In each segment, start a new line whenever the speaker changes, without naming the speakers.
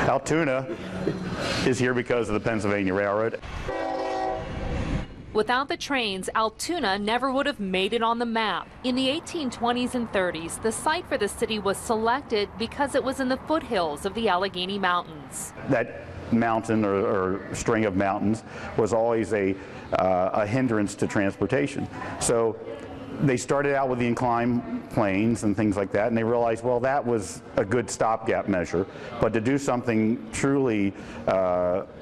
Altoona is here because of the Pennsylvania Railroad.
Without the trains, Altoona never would have made it on the map. In the 1820s and 30s, the site for the city was selected because it was in the foothills of the Allegheny Mountains.
That mountain or string of mountains was always a hindrance to transportation. So they started out with the inclined planes and things like that, and they realized, well, that was a good stopgap measure, but to do something truly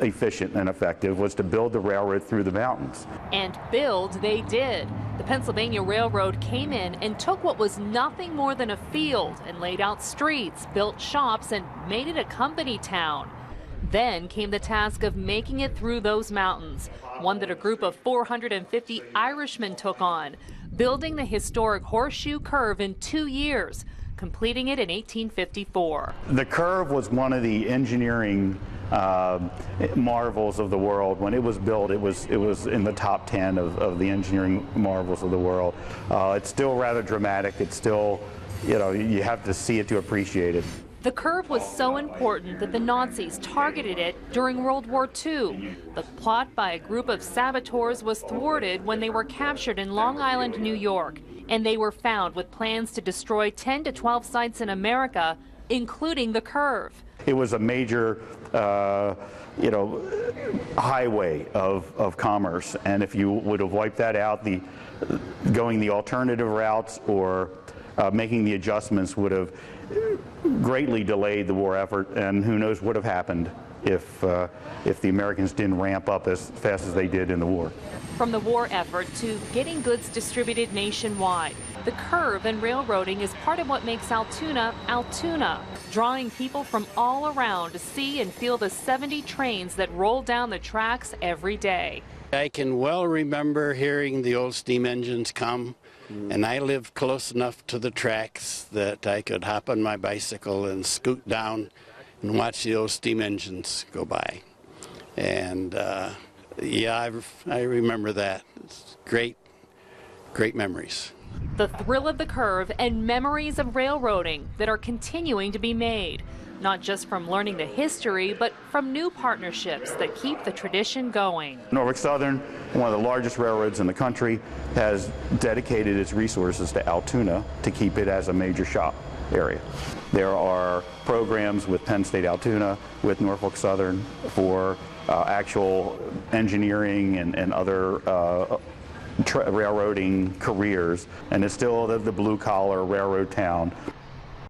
efficient and effective was to build the railroad through the mountains.
And build they did. The Pennsylvania Railroad came in and took what was nothing more than a field and laid out streets, built shops, and made it a company town. Then came the task of making it through those mountains, one that a group of 450 Irishmen took on, building the historic Horseshoe Curve in 2 years, completing it in 1854.
The curve was one of the engineering marvels of the world. When it was built, it was in the top 10 of the engineering marvels of the world. It's still rather dramatic. It's still, you have to see it to appreciate it.
The curve was so important that the Nazis targeted it during World War II. The plot by a group of saboteurs was thwarted when they were captured in Long Island, New York, and they were found with plans to destroy 10 to 12 sites in America, including the curve.
It was a major highway of commerce, and if you would have wiped that out, going the alternative routes or making the adjustments would have greatly delayed the war effort, and who knows what would have happened if the Americans didn't ramp up as fast as they did in the war.
From the war effort to getting goods distributed nationwide, the curve and railroading is part of what makes Altoona, Altoona, drawing people from all around to see and feel the 70 trains that roll down the tracks every day.
I can well remember hearing the old steam engines come, and I lived close enough to the tracks that I could hop on my bicycle and scoot down and watch the old steam engines go by. And yeah, I remember that. It's great memories.
The thrill of the curve and memories of railroading that are continuing to be made, not just from learning the history, but from new partnerships that keep the tradition going.
Norfolk Southern, one of the largest railroads in the country, has dedicated its resources to Altoona to keep it as a major shop area. There are programs with Penn State Altoona, with Norfolk Southern for actual engineering and other railroading careers, and it's still the blue-collar railroad town.